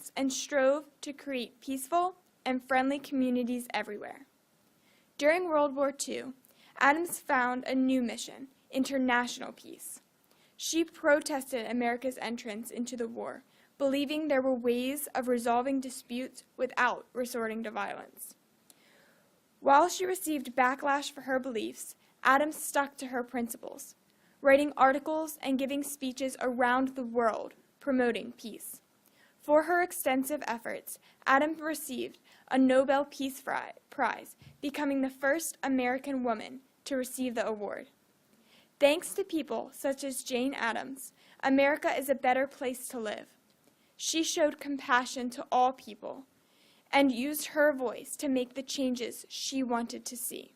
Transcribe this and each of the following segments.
violence and strove to create peaceful and friendly communities everywhere. During World War II, Adams found a new mission: international peace. She protested America's entrance into the war, believing there were ways of resolving disputes without resorting to violence. While she received backlash for her beliefs, Adams stuck to her principles, writing articles and giving speeches around the world promoting peace. For her extensive efforts, Adams received a Nobel Peace Prize, becoming the first American woman to receive the award. Thanks to people such as Jane Addams, America is a better place to live. She showed compassion to all people and used her voice to make the changes she wanted to see.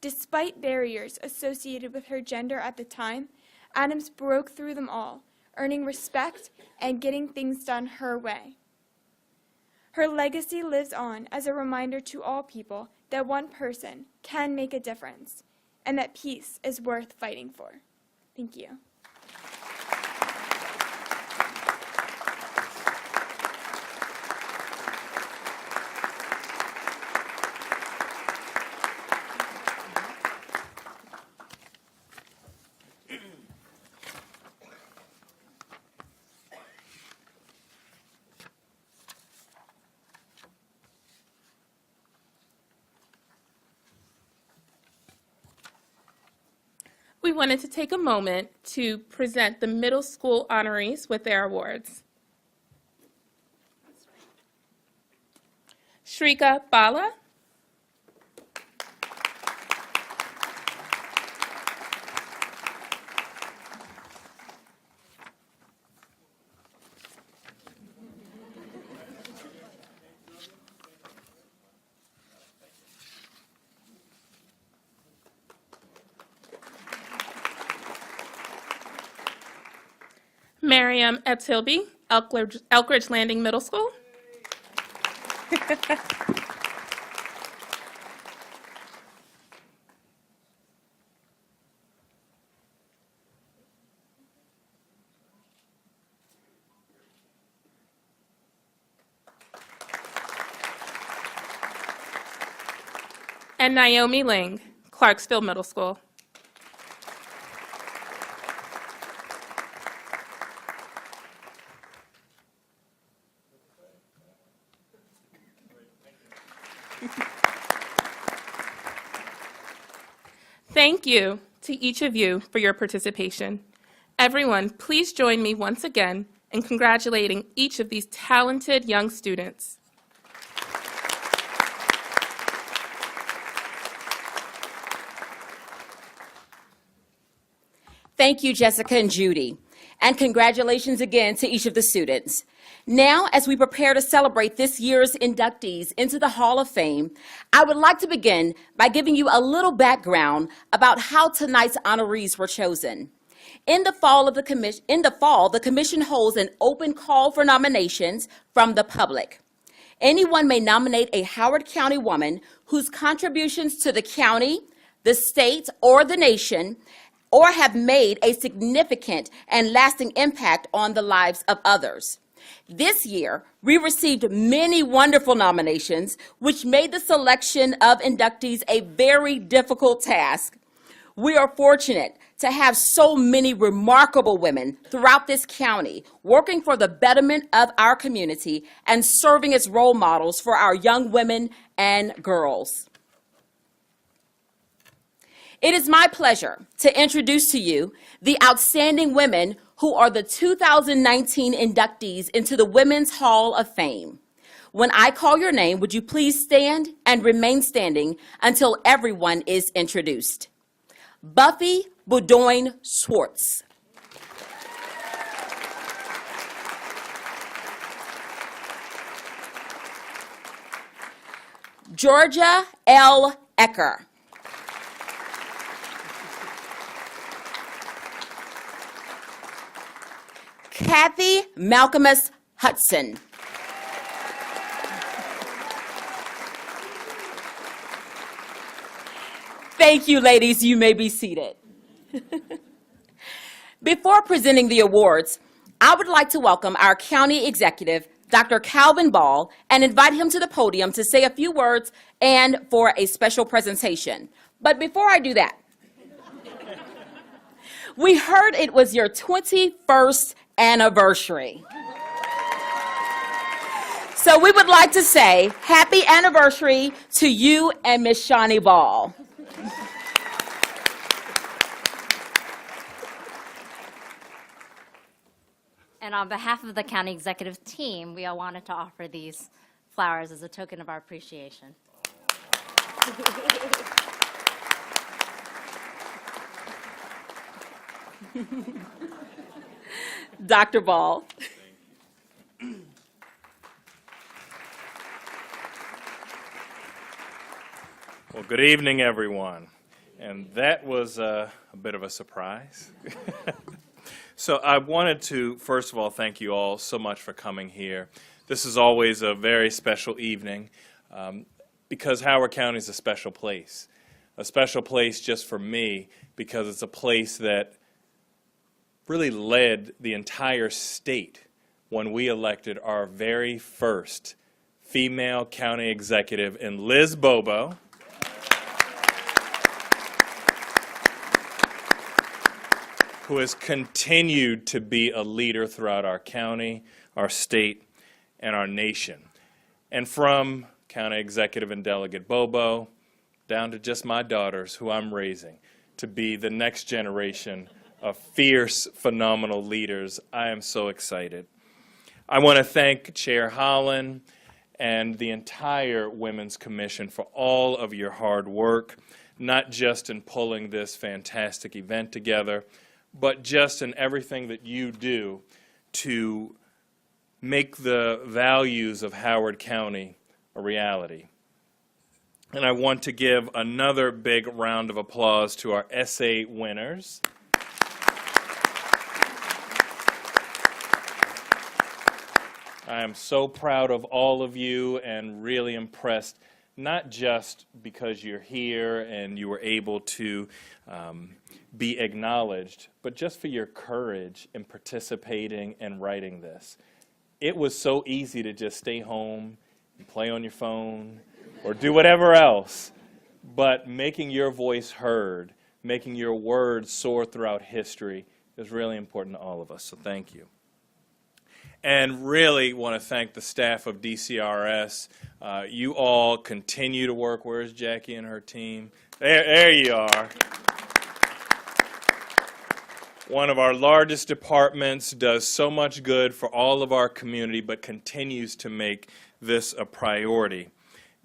Despite barriers associated with her gender at the time, Addams broke through them all, earning respect and getting things done her way. Her legacy lives on as a reminder to all people that one person can make a difference and that peace is worth fighting for. Thank you. We wanted to take a moment to present the middle school honorees with their awards. Shrika Bala, Miriam Etilby, Elkridge Landing Middle School. And Naomi Ling, Clarksville Middle School. Thank you to each of you for your participation. Everyone, please join me once again in congratulating each of these talented young students. Thank you, Jessica and Judy, and congratulations again to each of the students. Now, as we prepare to celebrate this year's inductees into the Hall of Fame, I would like to begin by giving you a little background about how tonight's honorees were chosen. In the fall, the commission holds an open call for nominations from the public. Anyone may nominate a Howard County woman whose contributions to the county, the state, or the nation or have made a significant and lasting impact on the lives of others. This year, we received many wonderful nominations, which made the selection of inductees a very difficult task. We are fortunate to have so many remarkable women throughout this county working for the betterment of our community and serving as role models for our young women and girls. It is my pleasure to introduce to you the outstanding women who are the 2019 inductees into the Women's Hall of Fame. When I call your name, would you please stand and remain standing until everyone is introduced? Buffy Boudoin Swartz. Georgia L. Ecker. Kathy Malcolmus Hudson. Thank you, ladies. You may be seated. Before presenting the awards, I would like to welcome our county executive, Dr. Calvin Ball, and invite him to the podium to say a few words and for a special presentation. But before I do that, we heard it was your 21st anniversary. So we would like to say happy anniversary to you and Miss Shawnee Ball. And on behalf of the county executive team, we all wanted to offer these flowers as a token of our appreciation. Dr. Ball. Well, good evening, everyone. And that was a bit of a surprise. So I wanted to, first of all, thank you all so much for coming here. This is always a very special evening because Howard County is a special place just for me because it's a place that really led the entire state when we elected our very first female county executive in Liz Bobo. Who has continued to be a leader throughout our county, our state, and our nation. And from County Executive and Delegate Bobo down to just my daughters, who I'm raising, to be the next generation of fierce, phenomenal leaders, I am so excited. I want to thank Chair Holland and the entire Women's Commission for all of your hard work, not just in pulling this fantastic event together, but just in everything that you do to make the values of Howard County a reality. And I want to give another big round of applause to our essay winners. I am so proud of all of you and really impressed, not just because you're here and you were able to be acknowledged, but just for your courage in participating and writing this. It was so easy to just stay home and play on your phone or do whatever else, but making your voice heard, making your words soar throughout history is really important to all of us, so thank you. And really want to thank the staff of DCRS. You all continue to work. Where's Jackie and her team? There you are. One of our largest departments, does so much good for all of our community, but continues to make this a priority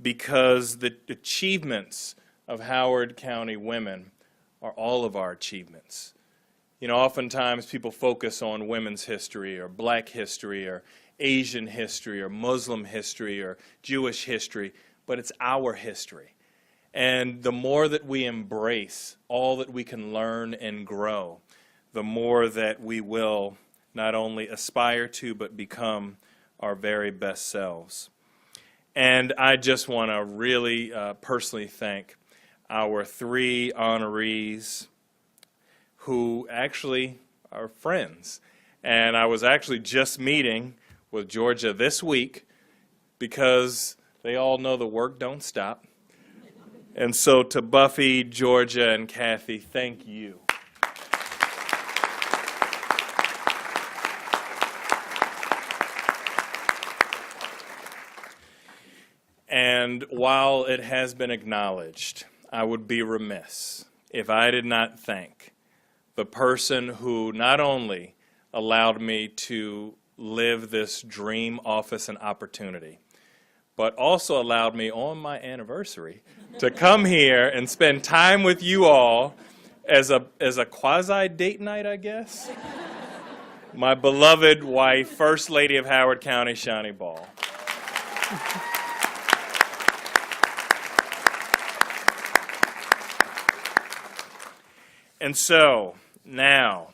because the achievements of Howard County women are all of our achievements. You know, oftentimes people focus on women's history or black history or Asian history or Muslim history or Jewish history, but it's our history. And the more that we embrace all that we can learn and grow, the more that we will not only aspire to, but become our very best selves. And I just want to really personally thank our 3 honorees who actually are friends. And I was actually just meeting with Georgia this week because they all know the work don't stop. And so to Buffy, Georgia, and Kathy, thank you. And while it has been acknowledged, I would be remiss if I did not thank the person who not only allowed me to live this dream office and opportunity, but also allowed me on my anniversary to come here and spend time with you all as a quasi-date night, I guess. My beloved wife, First Lady of Howard County, Shawnee Ball. And so, now,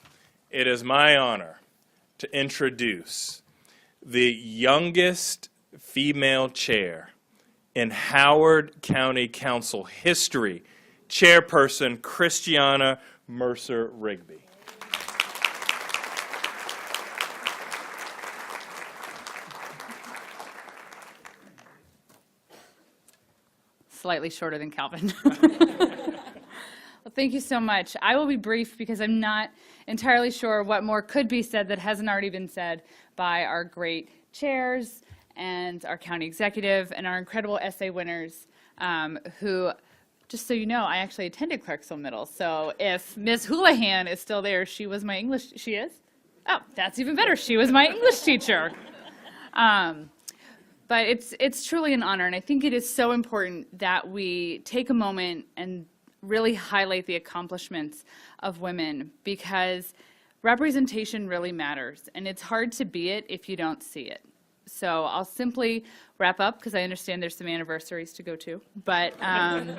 it is my honor to introduce the youngest female chair in Howard County Council history, Chairperson Christiana Mercer Rigby. slightly shorter than Calvin. Well, thank you so much. I will be brief because I'm not entirely sure what more could be said that hasn't already been said by our great chairs and our county executive and our incredible essay winners who, just so you know, I actually attended Clarksville Middle. So if Ms. Houlihan is still there, she was my English, she is? Oh, that's even better. She was my English teacher. But it's truly an honor, and I think it is so important that we take a moment and really highlight the accomplishments of women, because representation really matters, and it's hard to be it if you don't see it. So I'll simply wrap up, because I understand there's some anniversaries to go to, but I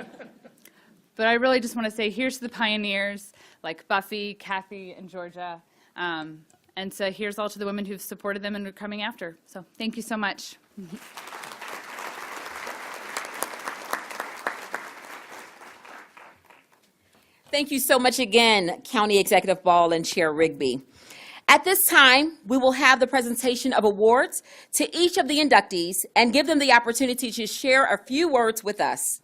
really just want to say here's to the pioneers like Buffy, Kathy, and Georgia, and so here's all to the women who've supported them and are coming after. So thank you so much. Thank you so much again, County Executive Ball and Chair Rigby. At this time, we will have the presentation of awards to each of the inductees and give them the opportunity to share a few words with us.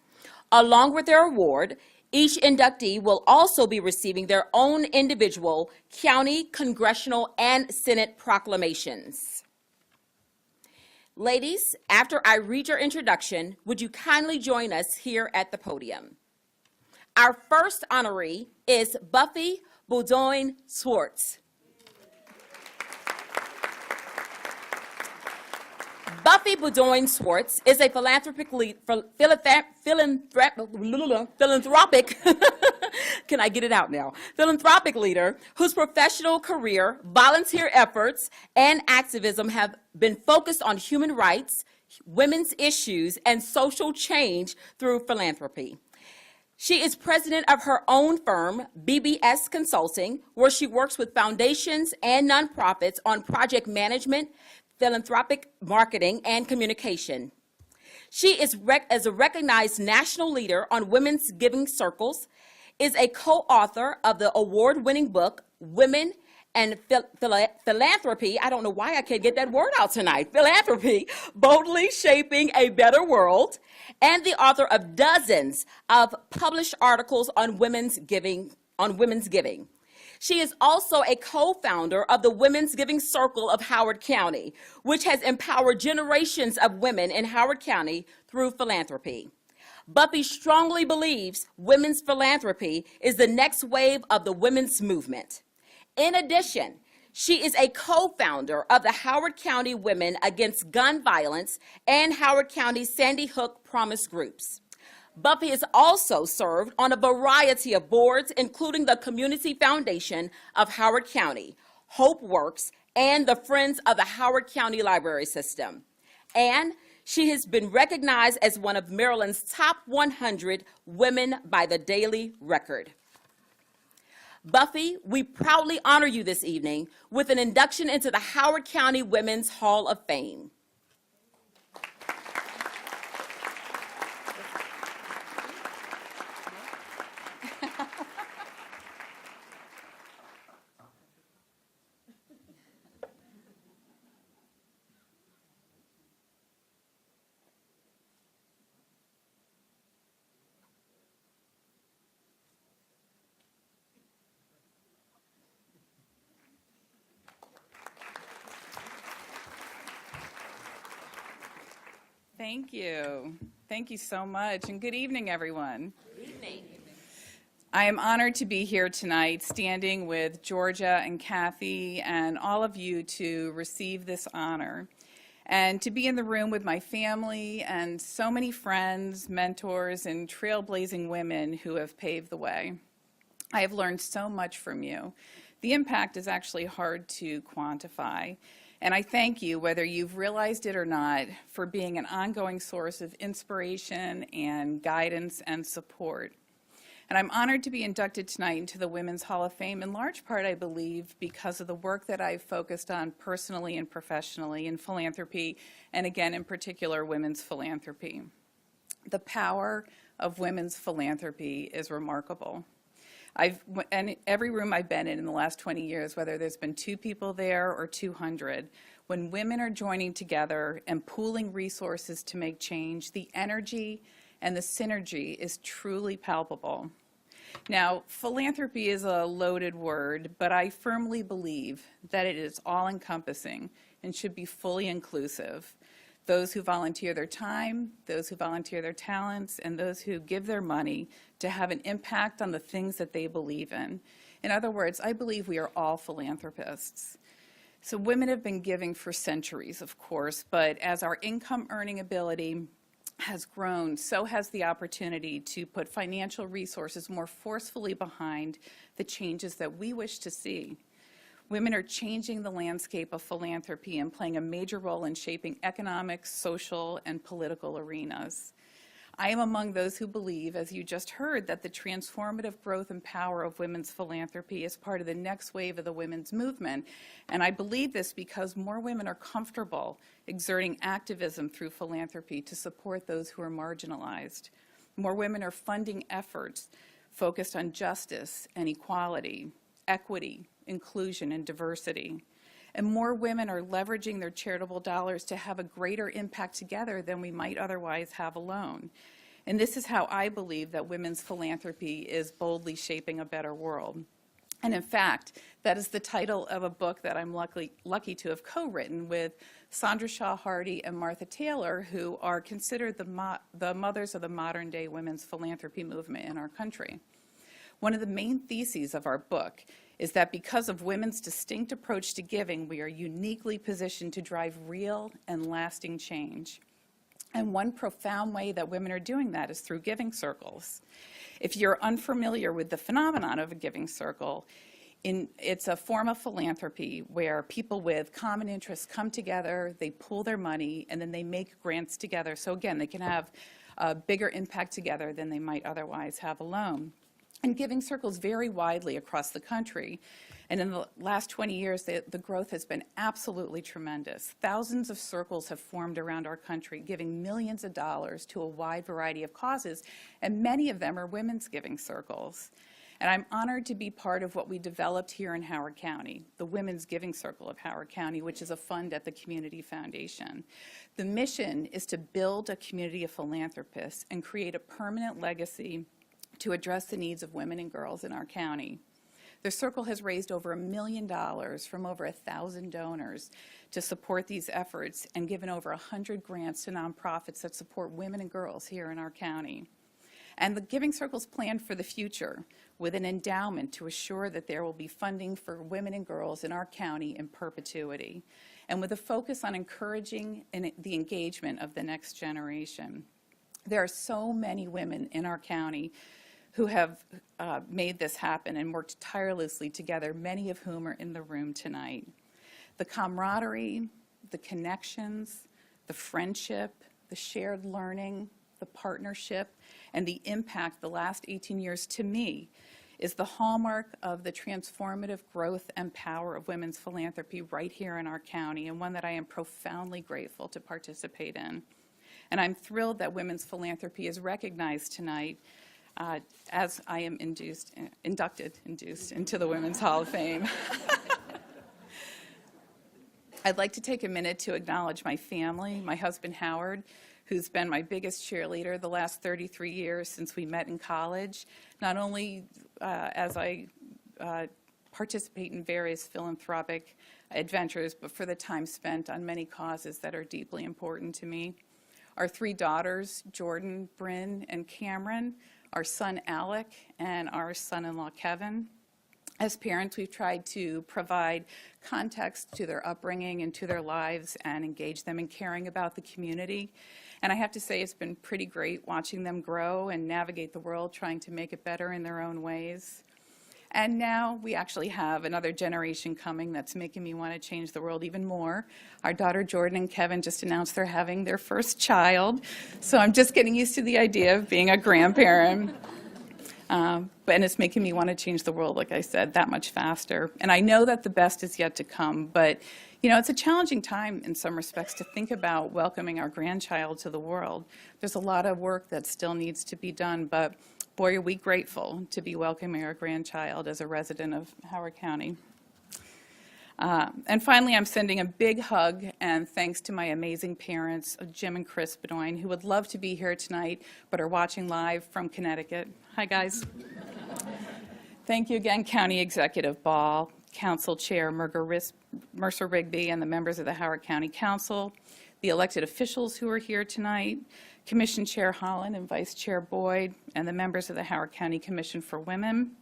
Along with their award, each inductee will also be receiving their own individual county, congressional, and Senate proclamations. Ladies, after I read your introduction, would you kindly join us here at the podium? Our first honoree is Buffy Boudoin Swartz. Buffy Boudoin Swartz is a philanthropic can I get it out now? Philanthropic leader whose professional career, volunteer efforts, and activism have been focused on human rights, women's issues, and social change through philanthropy. She is president of her own firm, BBS Consulting, where she works with foundations and nonprofits on project management, philanthropic marketing, and communication. She is as a recognized national leader on women's giving circles, is a co-author of the award-winning book, Women and Philanthropy. I don't know why I can't get that word out tonight. Philanthropy, Boldly Shaping a Better World, and the author of dozens of published articles on women's giving. She is also a co-founder of the Women's Giving Circle of Howard County, which has empowered generations of women in Howard County through philanthropy. Buffy strongly believes women's philanthropy is the next wave of the women's movement. In addition, she is a co-founder of the Howard County Women Against Gun Violence and Howard County Sandy Hook Promise Groups. Buffy has also served on a variety of boards, including the Community Foundation of Howard County, Hope Works, and the Friends of the Howard County Library System. And she has been recognized as one of Maryland's top 100 women by the Daily Record. Buffy, we proudly honor you this evening with an induction into the Howard County Women's Hall of Fame. Thank you. Thank you so much, and good evening, everyone. Good evening. I am honored to be here tonight, standing with Georgia and Kathy and all of you to receive this honor, and to be in the room with my family and so many friends, mentors, and trailblazing women who have paved the way. I have learned so much from you. The impact is actually hard to quantify. And I thank you, whether you've realized it or not, for being an ongoing source of inspiration and guidance and support. And I'm honored to be inducted tonight into the Women's Hall of Fame, in large part, I believe, because of the work that I've focused on personally and professionally in philanthropy, and again, in particular, women's philanthropy. The power of women's philanthropy is remarkable. And every room I've been in the last 20 years, whether there's been 2 people there or 200, when women are joining together and pooling resources to make change, the energy and the synergy is truly palpable. Now, philanthropy is a loaded word, but I firmly believe that it is all-encompassing and should be fully inclusive. Those who volunteer their time, those who volunteer their talents, and those who give their money to have an impact on the things that they believe in. In other words, I believe we are all philanthropists. So women have been giving for centuries, of course, but as our income earning ability has grown, so has the opportunity to put financial resources more forcefully behind the changes that we wish to see. Women are changing the landscape of philanthropy and playing a major role in shaping economic, social, and political arenas. I am among those who believe, as you just heard, that the transformative growth and power of women's philanthropy is part of the next wave of the women's movement. And I believe this because more women are comfortable exerting activism through philanthropy to support those who are marginalized. More women are funding efforts focused on justice and equality, equity, inclusion, and diversity. And more women are leveraging their charitable dollars to have a greater impact together than we might otherwise have alone. And this is how I believe that women's philanthropy is boldly shaping a better world. And in fact, that is the title of a book that I'm lucky to have co-written with Sandra Shaw Hardy and Martha Taylor, who are considered the mothers of the modern-day women's philanthropy movement in our country. One of the main theses of our book is that because of women's distinct approach to giving, we are uniquely positioned to drive real and lasting change. And one profound way that women are doing that is through giving circles. If you're unfamiliar with the phenomenon of a giving circle, it's a form of philanthropy where people with common interests come together, they pool their money, and then they make grants together. So again, they can have a bigger impact together than they might otherwise have alone. And giving circles vary widely across the country. And in the last 20 years, the growth has been absolutely tremendous. Thousands of circles have formed around our country, giving millions of dollars to a wide variety of causes, and many of them are women's giving circles. And I'm honored to be part of what we developed here in Howard County, the Women's Giving Circle of Howard County, which is a fund at the Community Foundation. The mission is to build a community of philanthropists and create a permanent legacy to address the needs of women and girls in our county. The circle has raised over $1 million from over 1,000 donors to support these efforts and given over 100 grants to nonprofits that support women and girls here in our county. And the Giving Circle's planned for the future with an endowment to assure that there will be funding for women and girls in our county in perpetuity, and with a focus on encouraging the engagement of the next generation. There are so many women in our county who have made this happen and worked tirelessly together, many of whom are in the room tonight. The camaraderie, the connections, the friendship, the shared learning, the partnership, and the impact the last 18 years to me is the hallmark of the transformative growth and power of women's philanthropy right here in our county, and one that I am profoundly grateful to participate in. And I'm thrilled that women's philanthropy is recognized tonight as I am inducted into the Women's Hall of Fame. I'd like to take a minute to acknowledge my family, my husband Howard, who's been my biggest cheerleader the last 33 years since we met in college, not only as I participate in various philanthropic adventures, but for the time spent on many causes that are deeply important to me. Our 3 daughters, Jordan, Bryn, and Cameron, our son Alec, and our son-in-law Kevin. As parents, we've tried to provide context to their upbringing and to their lives and engage them in caring about the community. And I have to say it's been pretty great watching them grow and navigate the world, trying to make it better in their own ways. And now we actually have another generation coming that's making me want to change the world even more. Our daughter Jordan and Kevin just announced they're having their first child, so I'm just getting used to the idea of being a grandparent. And it's making me want to change the world, like I said, that much faster. And I know that the best is yet to come, but it's a challenging time in some respects to think about welcoming our grandchild to the world. There's a lot of work that still needs to be done, but boy, are we grateful to be welcoming our grandchild as a resident of Howard County. And finally, I'm sending a big hug and thanks to my amazing parents, Jim and Chris Bedoin, who would love to be here tonight but are watching live from Connecticut. Hi, guys. Thank you again, County Executive Ball, Council Chair Mercer Rigby, and the members of the Howard County Council, the elected officials who are here tonight, Commission Chair Holland and Vice Chair Boyd, and the members of the Howard County Commission for Women,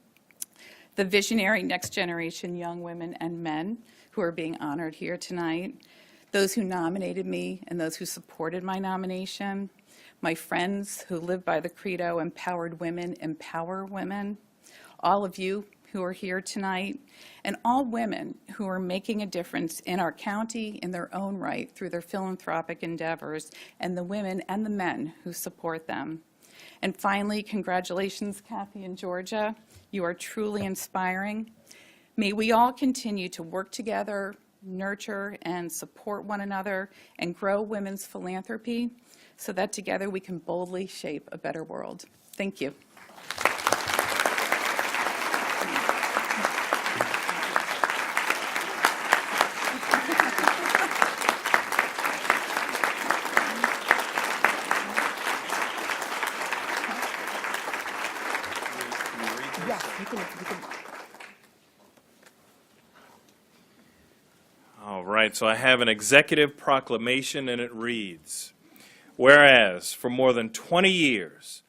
the visionary next generation young women and men who are being honored here tonight, those who nominated me and those who supported my nomination, my friends who live by the credo, empowered women empower women, all of you who are here tonight, and all women who are making a difference in our county in their own right through their philanthropic endeavors, and the women and the men who support them. And finally, congratulations, Kathy and Georgia. You are truly inspiring. May we all continue to work together, nurture and support one another, and grow women's philanthropy so that together we can boldly shape a better world. Thank you. All right, so I have an executive proclamation, and it reads, whereas for more than 20 years,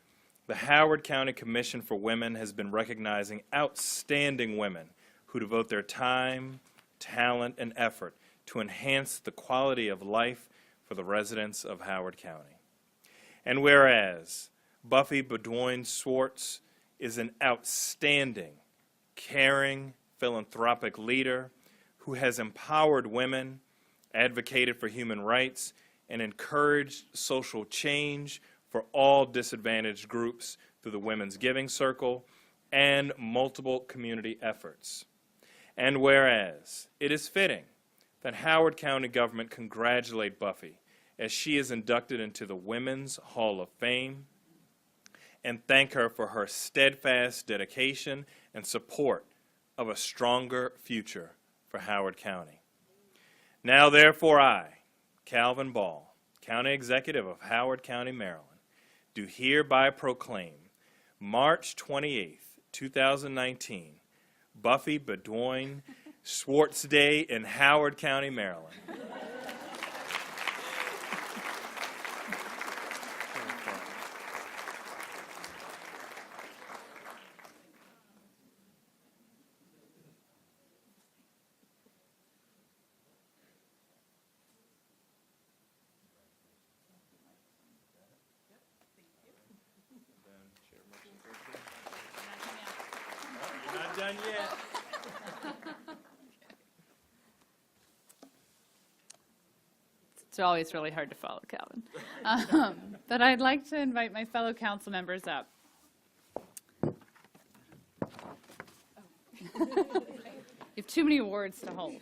the Howard County Commission for Women has been recognizing outstanding women who devote their time, talent, and effort to enhance the quality of life for the residents of Howard County. And whereas Buffy Bedoin Schwartz is an outstanding, caring, philanthropic leader who has empowered women, advocated for human rights, and encouraged social change for all disadvantaged groups through the Women's Giving Circle and multiple community efforts. And whereas it is fitting that Howard County government congratulate Buffy as she is inducted into the Women's Hall of Fame, and thank her for her steadfast dedication and support of a stronger future for Howard County. Now, therefore, I, Calvin Ball, County Executive of Howard County, Maryland, do hereby proclaim March 28th, 2019, Buffy Bedoin Schwartz Day in Howard County, Maryland. You're not done yet. It's always really hard to follow, Calvin. But I'd like to invite my fellow council members up. You have too many awards to hold.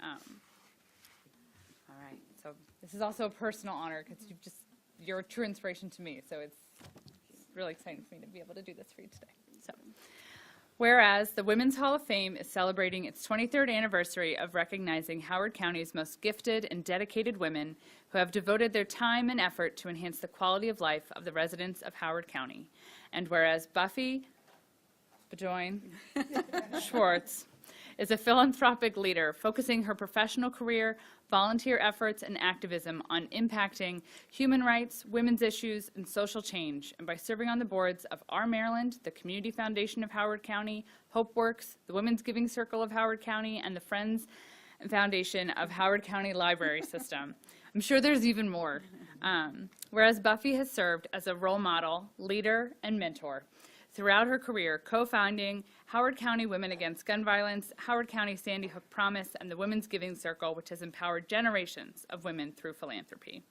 All right, so this is also a personal honor because you're a true inspiration to me, so it's really exciting for me to be able to do this for you today. So, whereas the Women's Hall of Fame is celebrating its 23rd anniversary of recognizing Howard County's most gifted and dedicated women who have devoted their time and effort to enhance the quality of life of the residents of Howard County. And whereas Buffy Bedoin Schwartz is a philanthropic leader focusing her professional career, volunteer efforts, and activism on impacting human rights, women's issues, and social change, and by serving on the boards of Our Maryland, the Community Foundation of Howard County, HopeWorks, the Women's Giving Circle of Howard County, and the Friends and Foundation of Howard County Library System. I'm sure there's even more. Whereas Buffy has served as a role model, leader, and mentor throughout her career, co-founding Howard County Women Against Gun Violence, Howard County Sandy Hook Promise, and the Women's Giving Circle, which has empowered generations of women through philanthropy.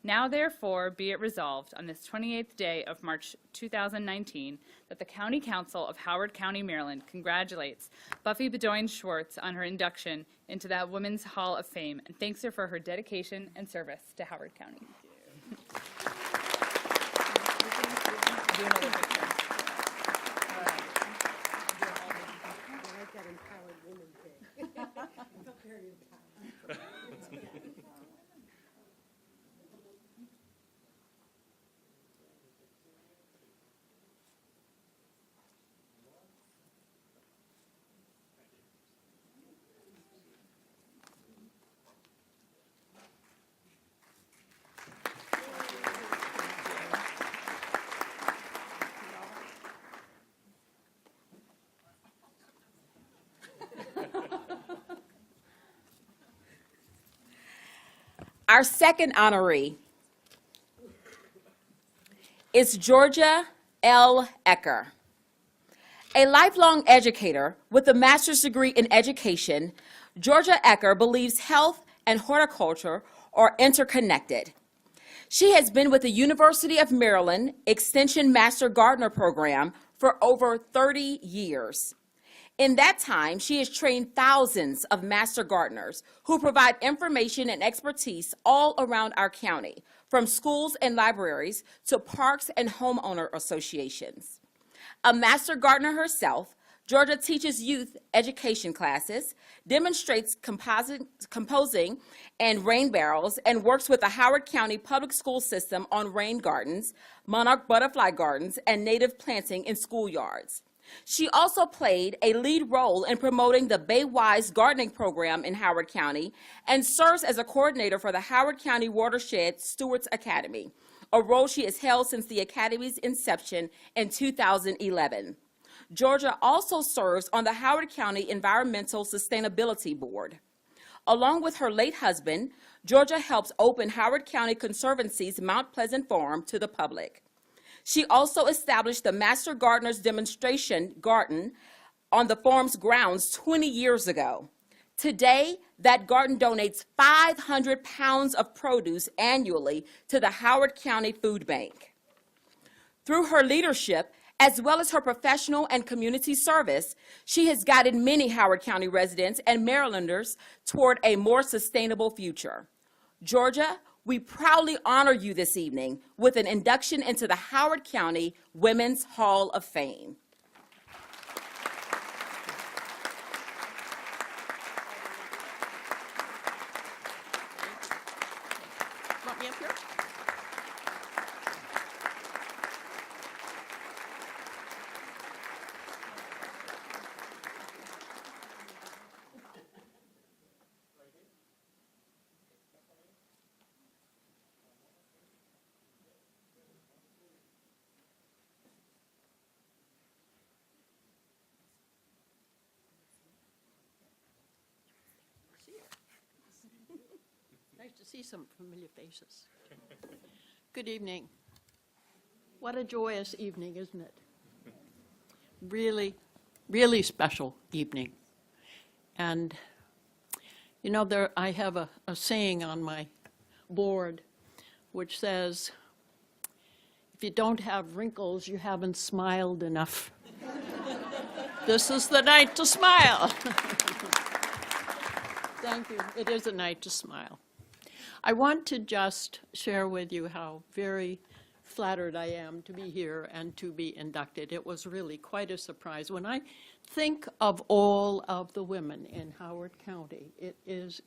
Now, therefore, be it resolved on this 28th day of March 2019 that the County Council of Howard County, Maryland congratulates Buffy Bedoin Schwartz on her induction into the Women's Hall of Fame and thanks her for her dedication and service to Howard County. Do another picture. Our second honoree is Georgia L. Ecker. A lifelong educator with a master's degree in education, Georgia Ecker believes health and horticulture are interconnected. She has been with the University of Maryland Extension Master Gardener Program for over 30 years. In that time, she has trained thousands of master gardeners who provide information and expertise all around our county, from schools and libraries to parks and homeowner associations. A master gardener herself, Georgia teaches youth education classes, demonstrates composing and rain barrels, and works with the Howard County Public School System on rain gardens, monarch butterfly gardens, and native planting in schoolyards. She also played a lead role in promoting the Baywise Gardening Program in Howard County and serves as a coordinator for the Howard County Watershed Stewards Academy, a role she has held since the Academy's inception in 2011. Georgia also serves on the Howard County Environmental Sustainability Board. Along with her late husband, Georgia helps open Howard County Conservancy's Mount Pleasant Farm to the public. She also established the Master Gardeners Demonstration Garden on the farm's grounds 20 years ago. Today, that garden donates 500 pounds of produce annually to the Howard County Food Bank. Through her leadership, as well as her professional and community service, she has guided many Howard County residents and Marylanders toward a more sustainable future. Georgia, we proudly honor you this evening with an induction into the Howard County Women's Hall of Fame. Want me up here? Nice to see some familiar faces. Good evening. What a joyous evening, isn't it? Really, really special evening. And, you know, I have a saying on my board which says, if you don't have wrinkles, you haven't smiled enough. This is the night to smile. Thank you. It is a night to smile. I want to just share with you how very flattered I am to be here and to be inducted. It was really quite a surprise. When I think of all of the women in Howard County, it is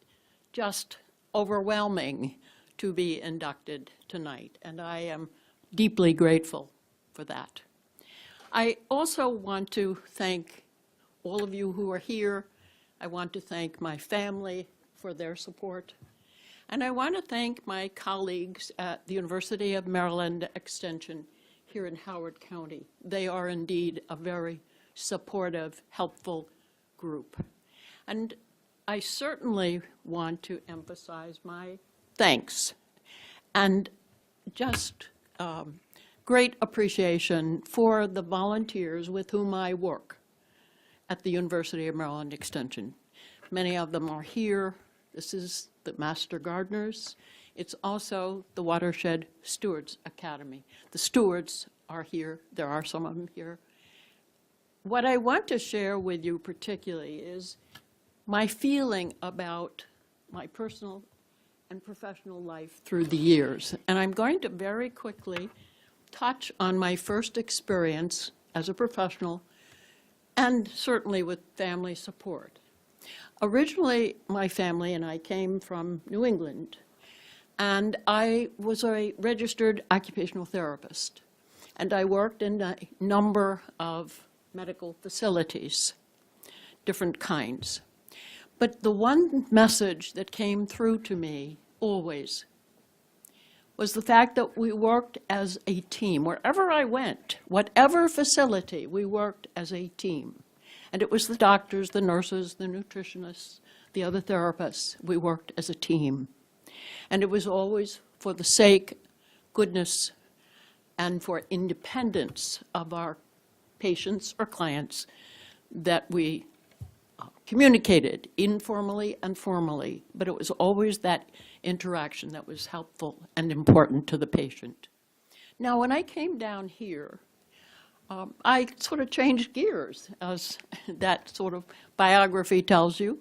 just overwhelming to be inducted tonight, and I am deeply grateful for that. I also want to thank all of you who are here. I want to thank my family for their support. And I want to thank my colleagues at the University of Maryland Extension here in Howard County. They are indeed a very supportive, helpful group. And I certainly want to emphasize my thanks and just great appreciation for the volunteers with whom I work at the University of Maryland Extension. Many of them are here. This is the Master Gardeners. It's also the Watershed Stewards Academy. The stewards are here. There are some of them here. What I want to share with you particularly is my feeling about my personal and professional life through the years. And I'm going to very quickly touch on my first experience as a professional and certainly with family support. Originally, my family and I came from New England, and I was a registered occupational therapist, and I worked in a number of medical facilities, different kinds. But the one message that came through to me always was the fact that we worked as a team. Wherever I went, whatever facility, we worked as a team. And it was the doctors, the nurses, the nutritionists, the other therapists. We worked as a team. And it was always for the sake, goodness, and for independence of our patients or clients that we communicated informally and formally, but it was always that interaction that was helpful and important to the patient. Now, when I came down here, I sort of changed gears, as that sort of biography tells you,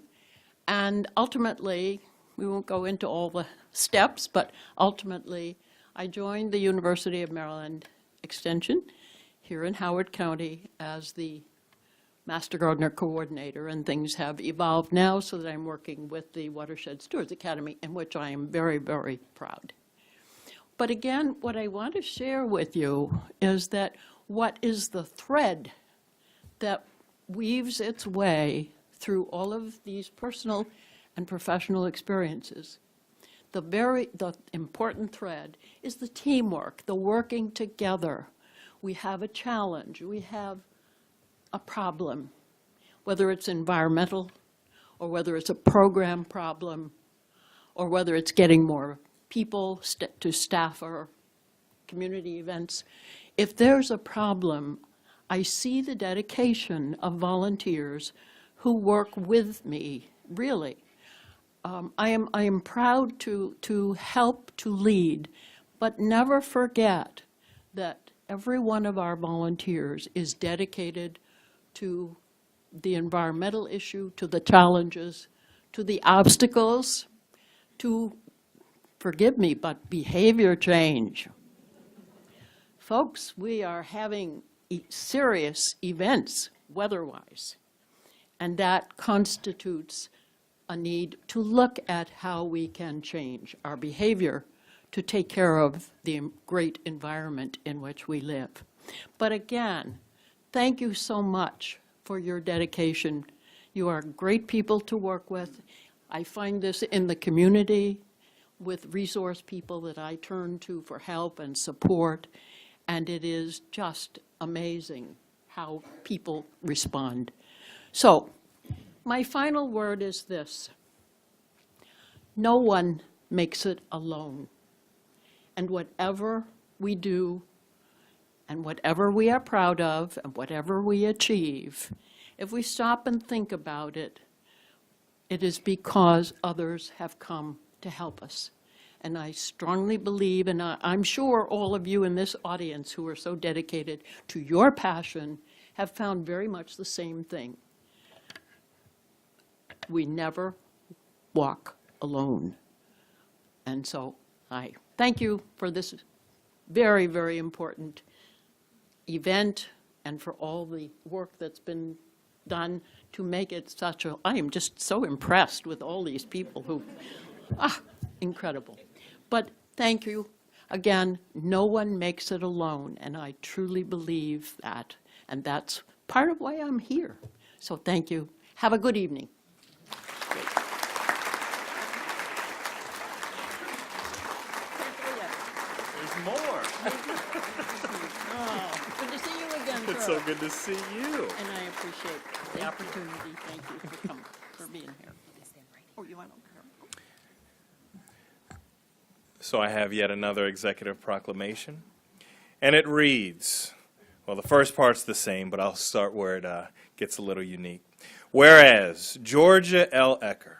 and ultimately, we won't go into all the steps, but ultimately, I joined the University of Maryland Extension here in Howard County as the Master Gardener Coordinator, and things have evolved now so that I'm working with the Watershed Stewards Academy, in which I am very, very proud. But again, what I want to share with you is that what is the thread that weaves its way through all of these personal and professional experiences. The important thread is the teamwork, the working together. We have a challenge, we have a problem, whether it's environmental, or whether it's a program problem, or whether it's getting more people to staff our community events. If there's a problem, I see the dedication of volunteers who work with me, really. I am proud to help, to lead, but never forget that every one of our volunteers is dedicated to the environmental issue, to the challenges, to the obstacles, to, forgive me, but behavior change. Folks, we are having serious events weather-wise, and that constitutes a need to look at how we can change our behavior to take care of the great environment in which we live. But again, thank you so much for your dedication. You are great people to work with. I find this in the community with resource people that I turn to for help and support, and it is just amazing how people respond. So, my final word is this: no one makes it alone. And whatever we do, and whatever we are proud of, and whatever we achieve, if we stop and think about it, it is because others have come to help us. And I strongly believe, and I'm sure all of you in this audience who are so dedicated to your passion have found very much the same thing. We never walk alone. And so I thank you for this very, very important event and for all the work that's been done to make it such a, I am just so impressed with all these people who, incredible. But thank you. Again, no one makes it alone, and I truly believe that. And that's part of why I'm here. So thank you. Have a good evening. There's more. Good to see you again, It's so good to see you. And I appreciate the opportunity. Thank you for coming, for being here. Oh, you want over here? So I have yet another executive proclamation, and it reads, well, the first part's the same, but I'll start where it gets a little unique. Whereas Georgia L. Ecker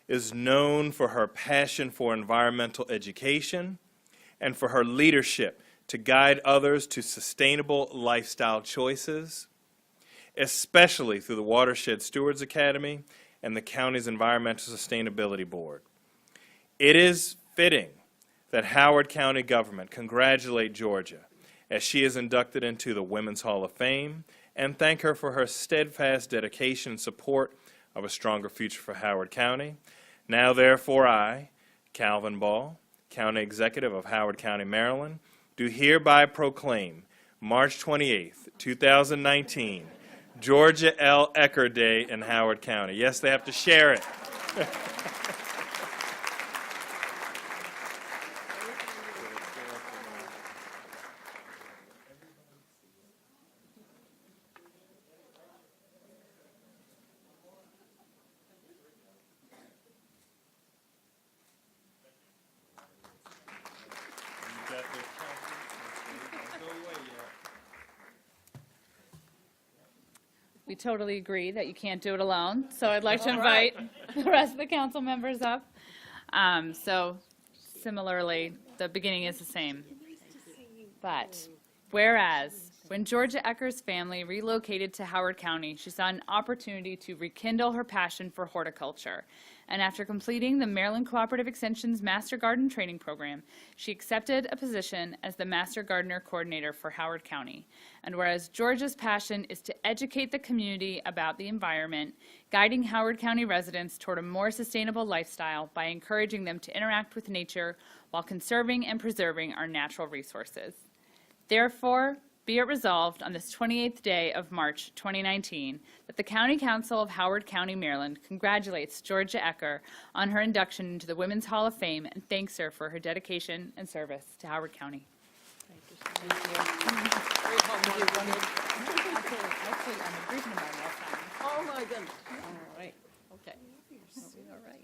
is known for her passion for environmental education and for her leadership to guide others to sustainable lifestyle choices, especially through the Watershed Stewards Academy and the county's Environmental Sustainability Board. It is fitting that Howard County government congratulate Georgia as she is inducted into the Women's Hall of Fame and thank her for her steadfast dedication and support of a stronger future for Howard County. Now, therefore, I, Calvin Ball, County Executive of Howard County, Maryland, do hereby proclaim March 28th, 2019, Georgia L. Ecker Day in Howard County. Yes, they have to share it. we totally agree that you can't do it alone. So I'd like to invite the rest of the council members up. So similarly, the beginning is the same. But whereas when Georgia Ecker's family relocated to Howard County, she saw an opportunity to rekindle her passion for horticulture. And after completing the Maryland Cooperative Extension's Master Garden Training Program, she accepted a position as the Master Gardener Coordinator for Howard County. And whereas Georgia's passion is to educate the community about the environment, guiding Howard County residents toward a more sustainable lifestyle by encouraging them to interact with nature while conserving and preserving our natural resources. Therefore, be it resolved on this 28th day of March 2019 that the County Council of Howard County, Maryland congratulates Georgia Ecker on her induction into the Women's Hall of Fame and thanks her for her dedication and service to Howard County. Oh, my goodness. All right, okay. All right.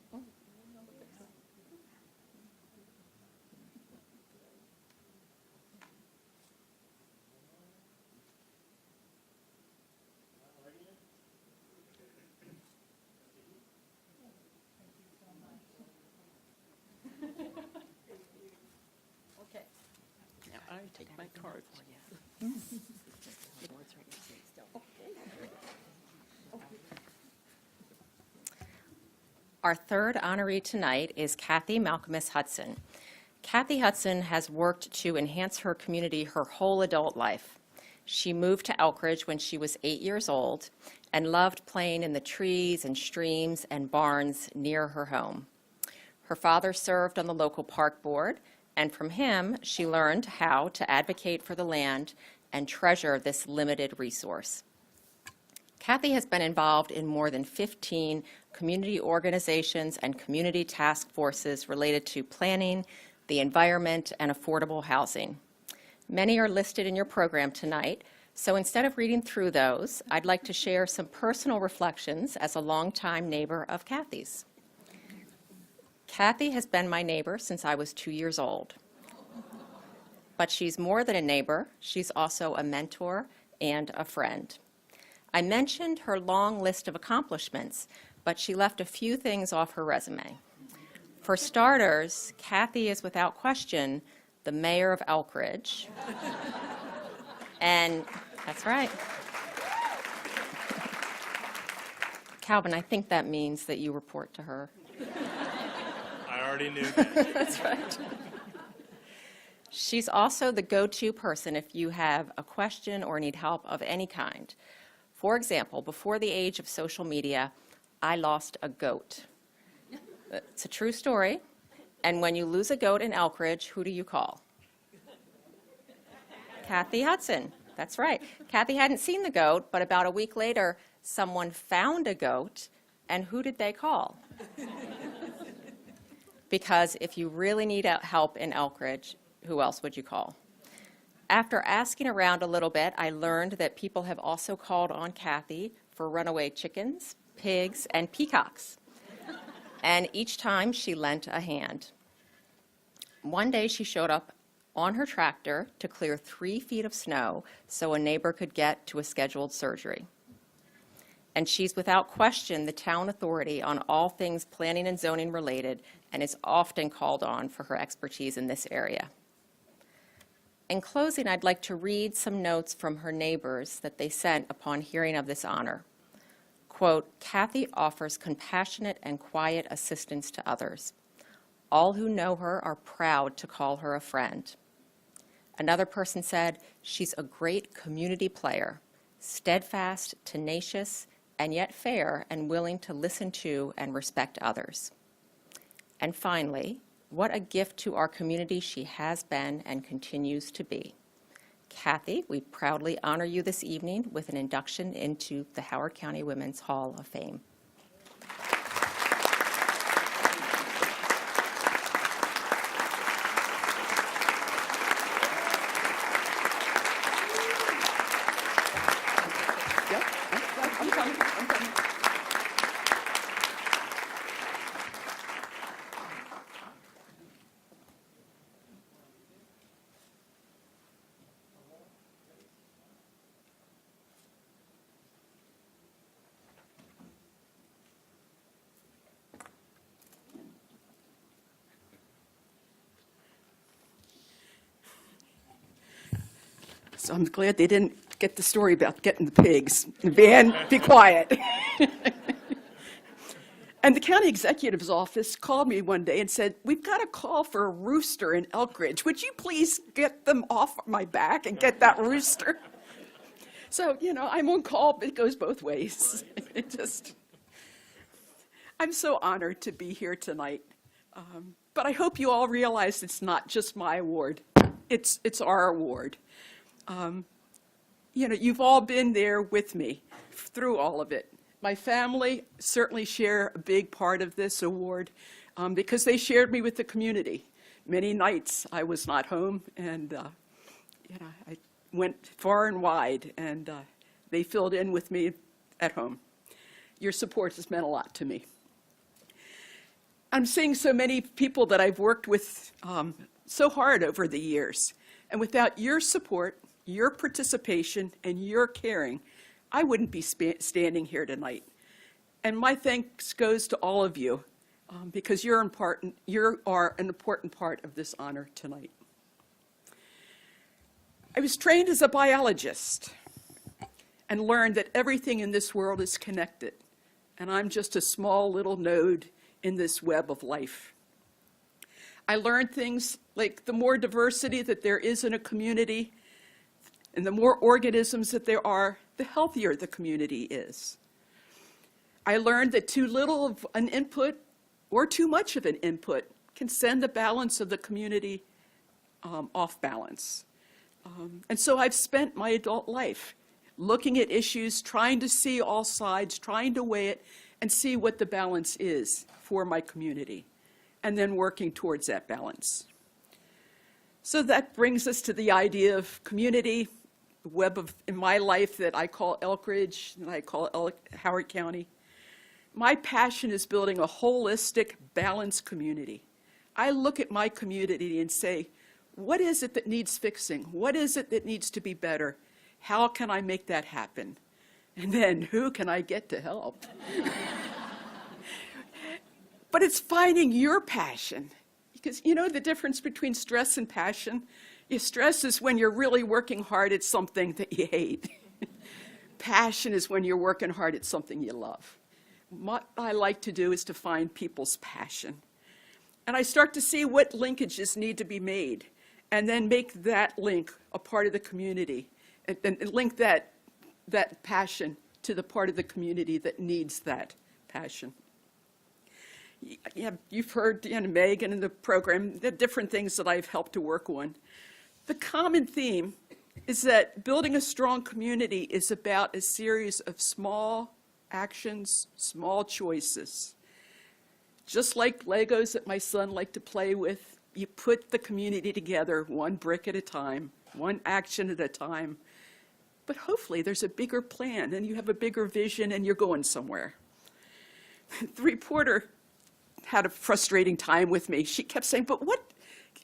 Okay. Now I take my cards. Our third honoree tonight is Kathy Malcolmus Hudson. Kathy Hudson has worked to enhance her community her whole adult life. She moved to Elkridge when she was 8 years old and loved playing in the trees and streams and barns near her home. Her father served on the local park board, and from him she learned how to advocate for the land and treasure this limited resource. Kathy has been involved in more than 15 community organizations and community task forces related to planning, the environment, and affordable housing. Many are listed in your program tonight, so instead of reading through those, I'd like to share some personal reflections as a longtime neighbor of Kathy's. Kathy has been my neighbor since I was 2 years old. But she's more than a neighbor, she's also a mentor and a friend. I mentioned her long list of accomplishments, but she left a few things off her resume. For starters, Kathy is without question the mayor of Elkridge. And that's right. Calvin, I think that means that you report to her. I already knew that. That's right. She's also the go-to person if you have a question or need help of any kind. For example, before the age of social media, I lost a goat. It's a true story. And when you lose a goat in Elkridge, who do you call? Kathy Hudson. That's right. Kathy hadn't seen the goat, but about a week later, someone found a goat, and who did they call? Because if you really need help in Elkridge, who else would you call? After asking around a little bit, I learned that people have also called on Kathy for runaway chickens, pigs, and peacocks. And each time she lent a hand. One day she showed up on her tractor to clear 3 feet of snow so a neighbor could get to a scheduled surgery. And she's without question the town authority on all things planning and zoning related and is often called on for her expertise in this area. In closing, I'd like to read some notes from her neighbors that they sent upon hearing of this honor. Quote, Kathy offers compassionate and quiet assistance to others. All who know her are proud to call her a friend. Another person said, she's a great community player, steadfast, tenacious, and yet fair and willing to listen to and respect others. And finally, what a gift to our community she has been and continues to be. Kathy, we proudly honor you this evening with an induction into the Howard County Women's Hall of Fame. So I'm glad they didn't get the story about getting the pigs. Van, be quiet. And the county executive's office called me one day and said, we've got a call for a rooster in Elkridge. Would you please get them off my back and get that rooster? So, I'm on call, but it goes both ways. I'm so honored to be here tonight. But I hope you all realize it's not just my award. It's our award. You've all been there with me through all of it. My family certainly share a big part of this award because they shared me with the community. Many nights I was not home, and I went far and wide, and they filled in with me at home. Your support has meant a lot to me. I'm seeing so many people that I've worked with so hard over the years, and without your support, your participation, and your caring, I wouldn't be standing here tonight. And my thanks goes to all of you because you are an important part of this honor tonight. I was trained as a biologist and learned that everything in this world is connected, and I'm just a small little node in this web of life. I learned things like the more diversity that there is in a community and the more organisms that there are, the healthier the community is. I learned that too little of an input or too much of an input can send the balance of the community off balance. And so I've spent my adult life looking at issues, trying to see all sides, trying to weigh it, and see what the balance is for my community, and then working towards that balance. So that brings us to the idea of community, the web in my life that I call Elkridge and I call Howard County. My passion is building a holistic, balanced community. I look at my community and say, what is it that needs fixing? What is it that needs to be better? How can I make that happen? And then who can I get to help? But it's finding your passion. Because you know the difference between stress and passion? Stress is when you're really working hard at something that you hate. Passion is when you're working hard at something you love. What I like to do is to find people's passion. And I start to see what linkages need to be made, and then make that link a part of the community, and link that passion to the part of the community that needs that passion. Yeah, you've heard Megan in the program, the different things that I've helped to work on. The common theme is that building a strong community is about a series of small actions, small choices. Just like Legos that my son liked to play with, you put the community together one brick at a time, one action at a time. But hopefully there's a bigger plan and you have a bigger vision and you're going somewhere. The reporter had a frustrating time with me. She kept saying, but what,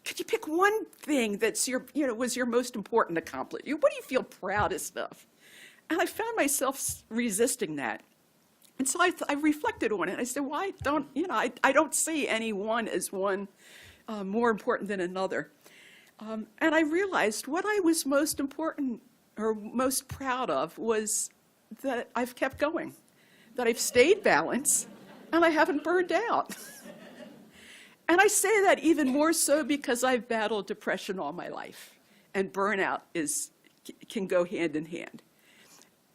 could you pick one thing that's was your most important accomplishment? What do you feel proudest of? And I found myself resisting that. And so I reflected on it. I said, well, I don't see any one as one more important than another. And I realized what I was most important or most proud of was that I've kept going, that I've stayed balanced, and I haven't burned out. And I say that even more so because I've battled depression all my life, and burnout can go hand in hand.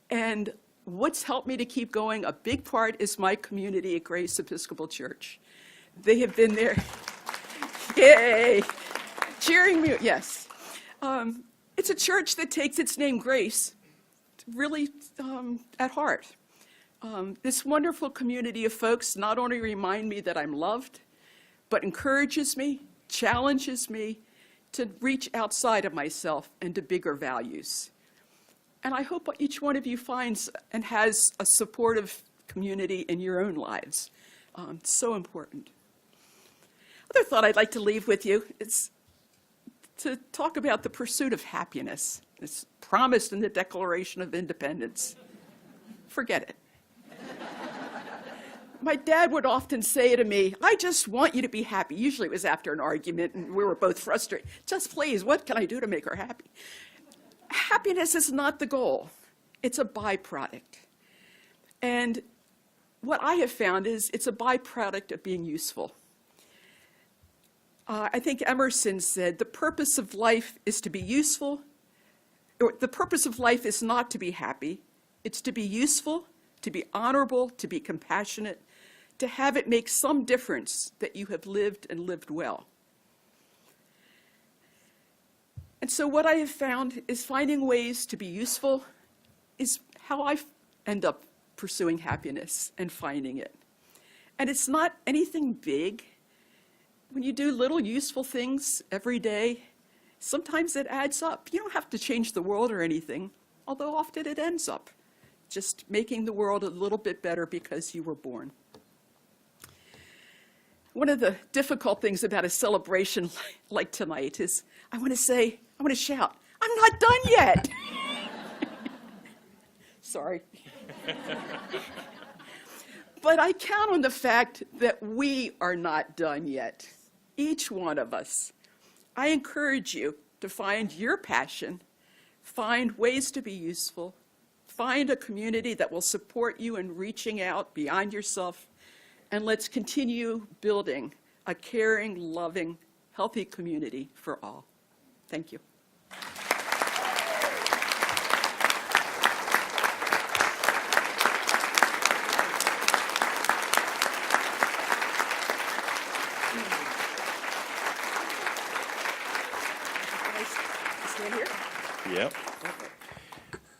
And what's helped me to keep going, a big part is my community at Grace Episcopal Church. They have been there, yay, cheering me, yes. It's a church that takes its name, Grace, really at heart. This wonderful community of folks not only remind me that I'm loved, but encourages me, challenges me to reach outside of myself and to bigger values. And I hope each one of you finds and has a supportive community in your own lives. It's so important. Other thought I'd like to leave with you is to talk about the pursuit of happiness. It's promised in the Declaration of Independence. Forget it. My dad would often say to me, I just want you to be happy. Usually it was after an argument and we were both frustrated. Just please, what can I do to make her happy? happiness is not the goal. It's a byproduct. And what I have found is it's a byproduct of being useful. I think Emerson said, the purpose of life is to be useful, or the purpose of life is not to be happy. It's to be useful, to be honorable, to be compassionate, to have it make some difference that you have lived and lived well. And so what I have found is finding ways to be useful is how I end up pursuing happiness and finding it. And it's not anything big. When you do little useful things every day, sometimes it adds up. You don't have to change the world or anything, although often it ends up just making the world a little bit better because you were born. One of the difficult things about a celebration like tonight is I want to shout, I'm not done yet. Sorry. But I count on the fact that we are not done yet, each one of us. I encourage you to find your passion, find ways to be useful, find a community that will support you in reaching out beyond yourself, and let's continue building a caring, loving, healthy community for all. Thank you. Stand here? Yep.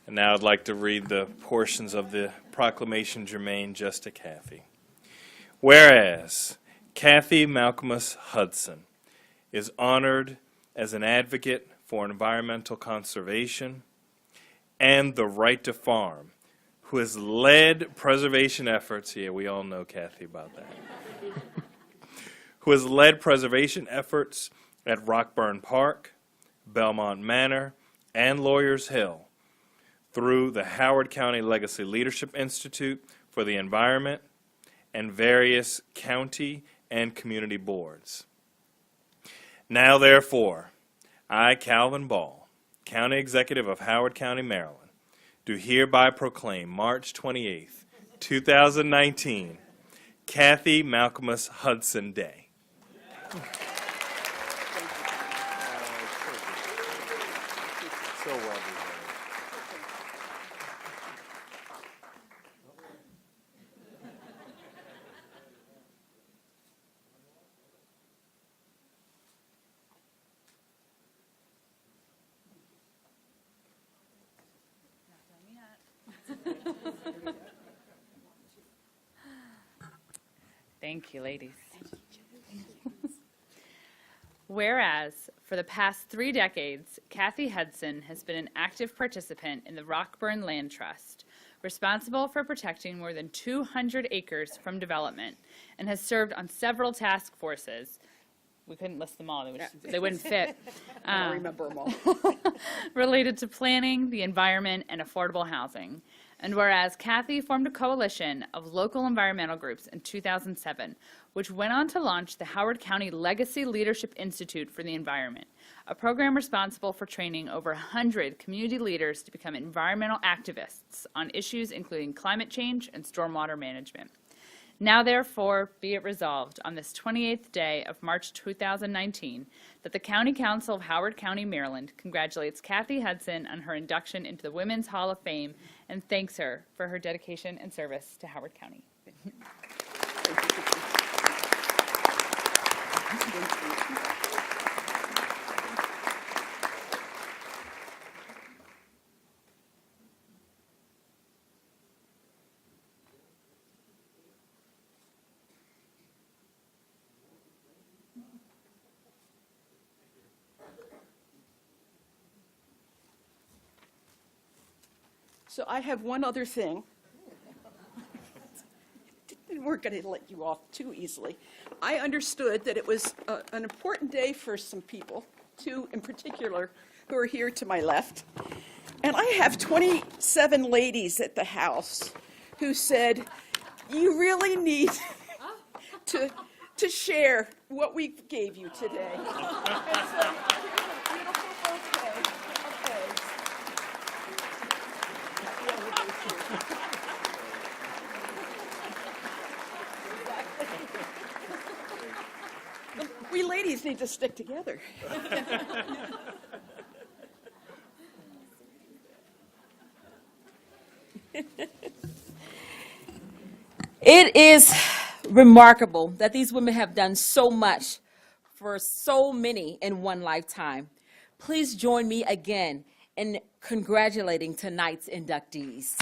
And now I'd like to read the portions of the proclamation germane just to Kathy. Whereas Kathy Malcolmus Hudson is honored as an advocate for environmental conservation and the right to farm, who has led preservation efforts, yeah, we all know Kathy about that, who has led preservation efforts at Rockburn Park, Belmont Manor, and Lawyers Hill through the Howard County Legacy Leadership Institute for the Environment and various county and community boards. Now, therefore, I, Calvin Ball, County Executive of Howard County, Maryland, do hereby proclaim March 28th, 2019, Kathy Malcolmus Hudson Day. So well deserved. Thank you, ladies. Whereas, for the past 3 decades, Kathy Hudson has been an active participant in the Rockburn Land Trust, responsible for protecting more than 200 acres from development, and has served on several task forces. We couldn't list them all, they wouldn't fit. I don't remember them all. Related to planning, the environment, and affordable housing. And whereas Kathy formed a coalition of local environmental groups in 2007, which went on to launch the Howard County Legacy Leadership Institute for the Environment, a program responsible for training over 100 community leaders to become environmental activists on issues including climate change and stormwater management. Now, therefore, be it resolved on this 28th day of March 2019 that the County Council of Howard County, Maryland congratulates Kathy Hudson on her induction into the Women's Hall of Fame and thanks her for her dedication and service to Howard County. So I have one other thing. We're going to let you off too easily. I understood that it was an important day for some people, 2 in particular, who are here to my left. And I have 27 ladies at the house who said, you really need to share what we gave you today. And so, here's a beautiful bouquet of eggs. We ladies need to stick together. It is remarkable that these women have done so much for so many in one lifetime. Please join me again in congratulating tonight's inductees.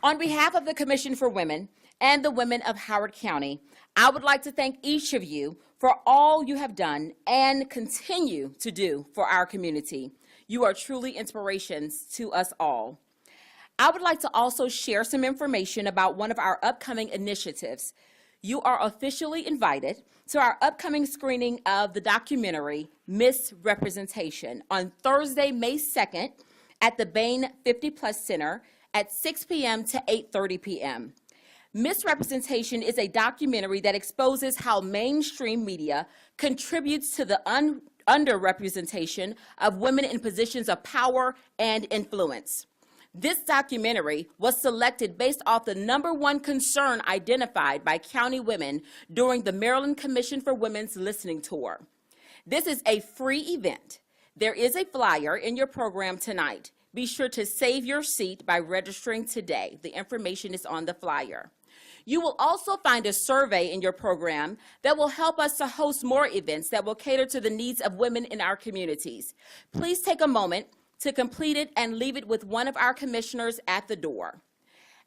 On behalf of the Commission for Women and the women of Howard County, I would like to thank each of you for all you have done and continue to do for our community. You are truly inspirations to us all. I would like to also share some information about one of our upcoming initiatives. You are officially invited to our upcoming screening of the documentary Misrepresentation on Thursday, May 2nd at the Bain 50 Plus Center at 6 p.m. to 8:30 p.m. Misrepresentation is a documentary that exposes how mainstream media contributes to the underrepresentation of women in positions of power and influence. This documentary was selected based off the #1 concern identified by county women during the Maryland Commission for Women's listening tour. This is a free event. There is a flyer in your program tonight. Be sure to save your seat by registering today. The information is on the flyer. You will also find a survey in your program that will help us to host more events that will cater to the needs of women in our communities. Please take a moment to complete it and leave it with one of our commissioners at the door.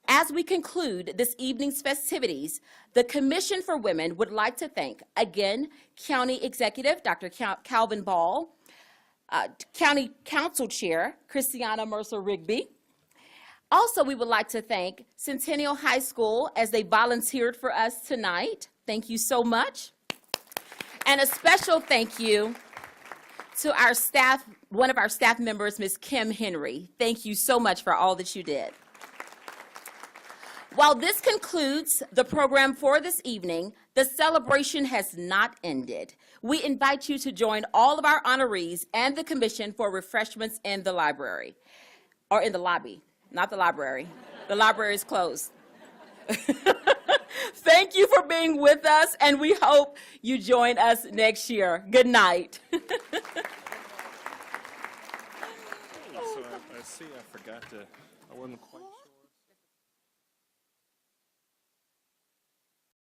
As we conclude this evening's festivities, the Commission for Women would like to thank, again, County Executive Dr. Calvin Ball, County Council Chair Christiana Mercer-Rigby. Also, we would like to thank Centennial High School as they volunteered for us tonight. Thank you so much. And a special thank you to our staff, one of our staff members, Ms. Kim Henry. Thank you so much for all that you did. While this concludes the program for this evening, the celebration has not ended. We invite you to join all of our honorees and the commission for refreshments in the library, or in the lobby, not the library. The library is closed. Thank you for being with us, and we hope you join us next year. Good night. So I see I forgot to, I wasn't quite sure.